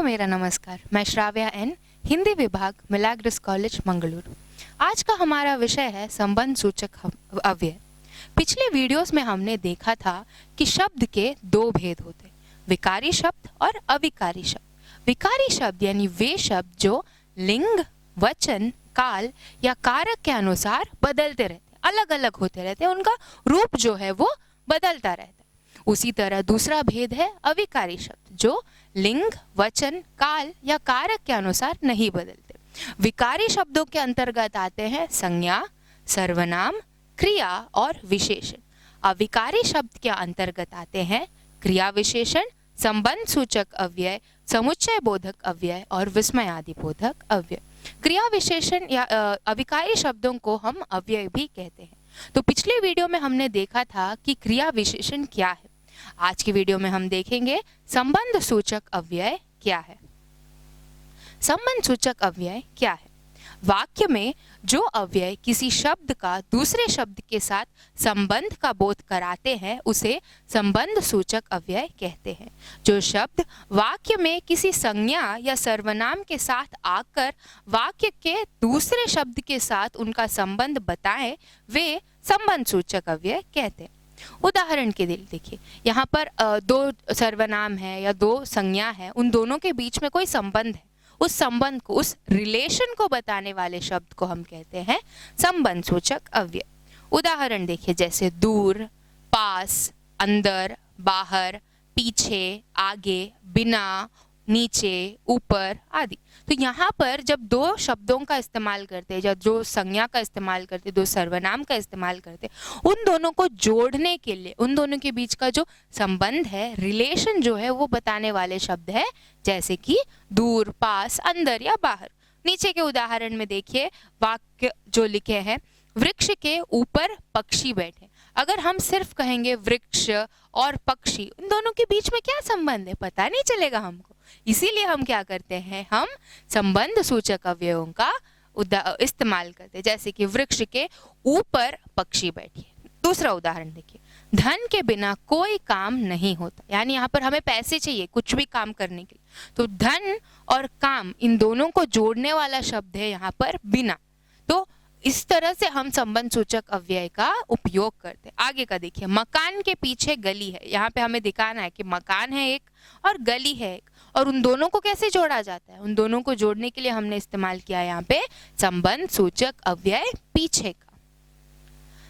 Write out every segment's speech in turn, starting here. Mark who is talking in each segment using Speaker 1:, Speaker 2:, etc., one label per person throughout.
Speaker 1: मेरा नमस्कार। मैं श्राव्या एन, हिंदी विभाग, मिलाग्रिस कॉलेज, मंगलुरु। आज का हमारा विषय है संबंध सूचक अव्यय। पिछले वीडियोस में हमने देखा था कि शब्द के दो भेद होते हैं, विकारी शब्द और अविकारी शब्द। विकारी शब्द यानी वे शब्द जो लिंग, वचन, काल या कारक के अनुसार बदलते रहते, अलग अलग होते रहते, उनका रूप जो है वो बदलता रहता है। उसी तरह दूसरा भेद है अविकारी शब्द जो लिंग, वचन, काल या कारक के अनुसार नहीं बदलते। विकारी शब्दों के अंतर्गत आते हैं संज्ञा, सर्वनाम, क्रिया और विशेषण। अविकारी शब्द के अंतर्गत आते हैं क्रिया विशेषण, संबंध सूचक अव्यय, समुच्चय बोधक अव्यय और विस्मयादि बोधक अव्यय। क्रिया विशेषण या अविकारी शब्दों को हम अव्यय भी कहते हैं। तो पिछले वीडियो में हमने देखा था कि क्रिया विशेषण क्या है। आज की वीडियो में हम देखेंगे संबंध सूचक अव्यय क्या है। संबंध सूचक अव्यय क्या है? वाक्य में जो अव्यय किसी शब्द का दूसरे शब्द के साथ संबंध का बोध कराते हैं उसे संबंध सूचक अव्यय कहते हैं। जो शब्द वाक्य में किसी संज्ञा या सर्वनाम के साथ आकर वाक्य के दूसरे शब्द के साथ उनका संबंध बताएं वे संबंध सूचक अव्यय कहते हैं। उदाहरण के लिए देखिए, यहाँ पर दो सर्वनाम है या दो संज्ञा है, उन दोनों के बीच में कोई संबंध है, उस संबंध को, उस रिलेशन को बताने वाले शब्द को हम कहते हैं संबंध सूचक अव्यय। उदाहरण देखिए, जैसे दूर, पास, अंदर, बाहर, पीछे, आगे, बिना, नीचे, ऊपर आदि। तो यहाँ पर जब दो शब्दों का इस्तेमाल करते हैं या जो संज्ञा का इस्तेमाल करते, दो सर्वनाम का इस्तेमाल करते, उन दोनों को जोड़ने के लिए, उन दोनों के बीच का जो संबंध है, रिलेशन जो है, वो बताने वाले शब्द है, जैसे कि दूर, पास, अंदर या बाहर। नीचे के उदाहरण में देखिए, वाक्य जो लिखे हैं, वृक्ष के ऊपर पक्षी बैठे। अगर हम सिर्फ कहेंगे वृक्ष और पक्षी, उन दोनों के बीच में क्या संबंध है, पता नहीं चलेगा हमको। इसीलिए हम क्या करते हैं, हम संबंध सूचक अवयवों का इस्तेमाल करते हैं, जैसे कि वृक्ष के ऊपर पक्षी बैठे। दूसरा उदाहरण देखिए, धन के बिना कोई काम नहीं होता, यानी यहाँ पर हमें पैसे चाहिए कुछ भी काम करने के लिए। तो धन और काम, इन दोनों को जोड़ने वाला शब्द है यहाँ पर बिना। तो इस तरह से हम संबंध सूचक अव्यय का उपयोग करते हैं। आगे का देखिए, मकान के पीछे गली है। यहाँ पे हमें दिखाना है कि मकान है एक और गली है एक, और उन दोनों को कैसे जोड़ा जाता है। उन दोनों को जोड़ने के लिए हमने इस्तेमाल किया यहाँ पे संबंध सूचक अव्यय पीछे का।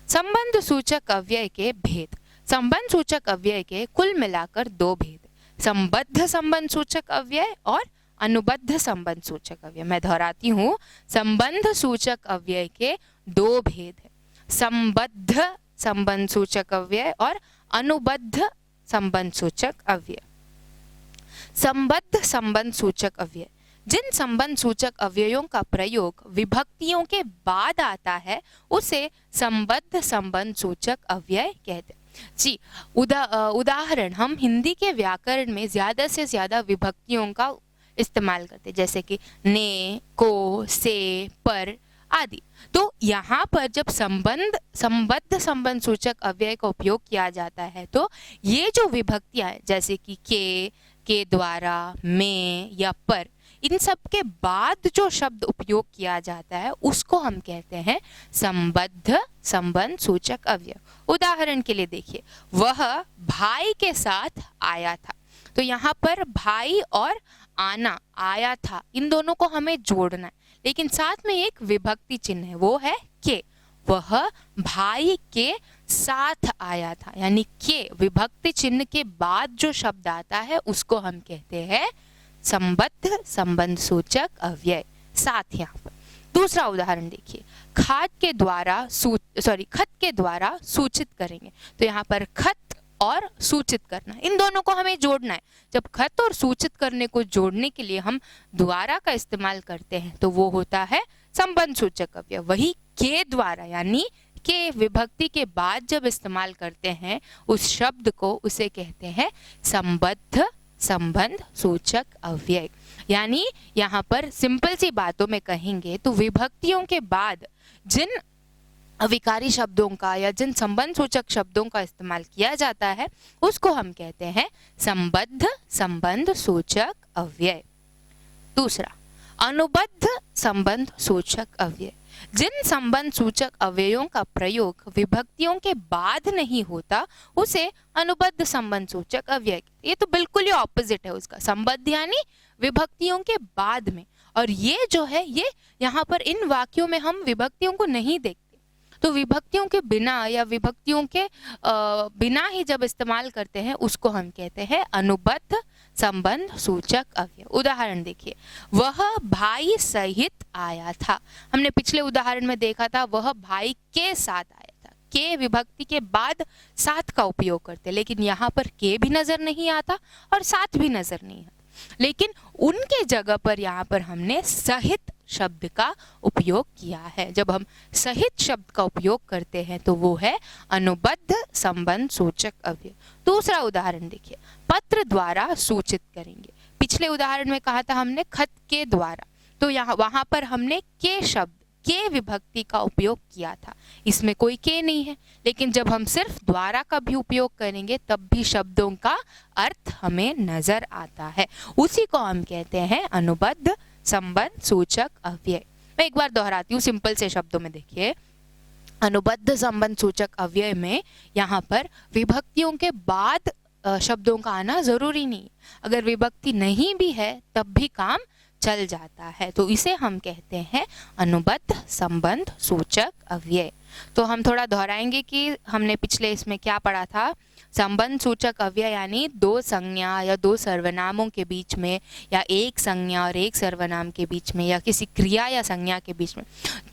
Speaker 1: संबंध सूचक अव्यय के भेद। संबंध सूचक अव्यय के कुल मिलाकर दो भेद, संबद्ध संबंध सूचक अव्यय और अनुबद्ध संबंध सूचक अव्यय। मैं दोहराती हूँ, संबंध सूचक अव्यय के दो भेद है, संबद्ध संबंध सूचक अव्यय और अनुबद्ध संबंध सूचक अव्यय। संबद्ध संबंध सूचक अव्यय, जिन संबंध सूचक अव्ययों का प्रयोग विभक्तियों के बाद आता है उसे संबद्ध संबंध सूचक अव्यय कहते हैं। जी, उदाहरण, हम हिंदी के व्याकरण में ज्यादा से ज्यादा विभक्तियों का इस्तेमाल करते, जैसे कि ने, को, से, पर आदि। तो यहाँ पर जब संबद्ध संबंध सूचक अव्यय का उपयोग किया जाता है तो ये जो विभक्तियां हैं, जैसे कि के द्वारा, में या पर, इन सब के बाद जो शब्द उपयोग किया जाता है उसको हम कहते हैं संबद्ध संबंध सूचक अव्यय। उदाहरण के लिए देखिए, वह भाई के साथ आया था। तो यहाँ पर भाई और आना, आया था, इन दोनों को हमें जोड़ना है, लेकिन साथ में एक विभक्ति चिन्ह है, वो है के। वह भाई के साथ आया था, यानी के विभक्ति चिन्ह के बाद जो शब्द आता है उसको हम कहते हैं संबद्ध संबंध सूचक अव्यय। साथ यहाँ पर दूसरा उदाहरण देखिए, खत के द्वारा सूचित करेंगे। तो यहाँ पर खत और सूचित करना, इन दोनों को हमें जोड़ना है। जब खत और सूचित करने को जोड़ने के लिए हम द्वारा का इस्तेमाल करते हैं तो वो होता है संबंध सूचक अव्यय। वही के द्वारा, यानी के विभक्ति के बाद जब इस्तेमाल करते हैं उस शब्द को, उसे कहते हैं संबद्ध संबंध सूचक अव्यय। यानी यहाँ पर सिंपल सी बातों में कहेंगे तो विभक्तियों के बाद जिन अविकारी शब्दों का या जिन संबंध सूचक शब्दों का इस्तेमाल किया जाता है उसको हम कहते हैं संबद्ध संबंध सूचक अव्यय। दूसरा, अनुबद्ध संबंध सूचक अव्यय। जिन संबंध सूचक अव्ययों का प्रयोग विभक्तियों के बाद नहीं होता उसे अनुबद्ध संबंध सूचक अव्यय। ये तो बिल्कुल ही ऑपोजिट है उसका, संबद्ध यानी विभक्तियों के बाद में, और ये जो है ये यहाँ पर इन वाक्यों में हम विभक्तियों को नहीं देखते, तो विभक्तियों के बिना या विभक्तियों के बिना ही जब इस्तेमाल करते हैं उसको हम कहते हैं अनुबद्ध संबंध सूचक अव्यय। उदाहरण देखिए, वह भाई सहित आया था। हमने पिछले उदाहरण में देखा था वह भाई के साथ आया था, के विभक्ति के बाद साथ का उपयोग करते, लेकिन यहाँ पर के भी नजर नहीं आता और साथ भी नजर नहीं आता, लेकिन उनके जगह पर यहाँ पर हमने सहित शब्द का उपयोग किया है। जब हम सहित शब्द का उपयोग करते हैं तो वो है अनुबद्ध संबंध सूचक अव्यय। दूसरा उदाहरण देखिए, पत्र द्वारा सूचित करेंगे। पिछले उदाहरण में कहा था हमने खत के द्वारा, तो यहाँ वहां पर हमने के शब्द के विभक्ति का उपयोग किया था, इसमें कोई के नहीं है, लेकिन जब हम सिर्फ द्वारा का भी उपयोग करेंगे तब भी शब्दों का अर्थ हमें नजर आता है, उसी को हम कहते हैं अनुबद्ध संबंध सूचक अव्यय। मैं एक बार दोहराती हूँ सिंपल से शब्दों में। देखिए, अनुबद्ध संबंध सूचक अव्यय में यहाँ पर विभक्तियों के बाद शब्दों का आना जरूरी नहीं, अगर विभक्ति नहीं भी है तब भी काम चल जाता है, तो इसे हम कहते हैं अनुबद्ध संबंध सूचक अव्यय। तो हम थोड़ा दोहराएंगे कि हमने पिछले इसमें क्या पढ़ा था। संबंध सूचक अव्यय यानी दो संज्ञा या दो सर्वनामों के बीच में, या एक संज्ञा और एक सर्वनाम के बीच में, या किसी क्रिया या संज्ञा के बीच में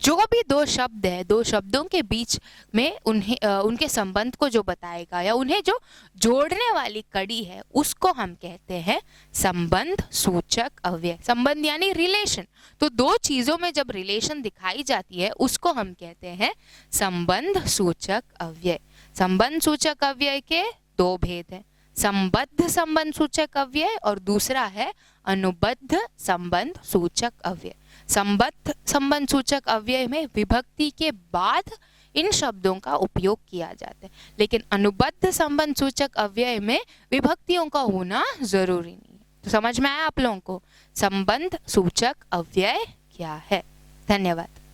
Speaker 1: जो भी दो शब्द है, दो शब्दों के बीच में उन्हें उनके संबंध को जो बताएगा या उन्हें जो जोड़ने वाली कड़ी है उसको हम कहते हैं संबंध सूचक अव्यय। संबंध यानी रिलेशन, तो दो चीजों में जब रिलेशन दिखाई जाती है उसको हम कहते हैं संबंध सूचक अव्यय। संबंध सूचक अव्यय के दो भेद हैं, संबद्ध संबंध सूचक अव्यय और दूसरा है अनुबद्ध संबंध सूचक अव्यय। संबद्ध संबंध सूचक अव्यय में विभक्ति के बाद इन शब्दों का उपयोग किया जाता है, लेकिन अनुबद्ध संबंध सूचक अव्यय में विभक्तियों का होना जरूरी नहीं है। तो समझ में आया आप लोगों को संबंध सूचक अव्यय क्या है। धन्यवाद।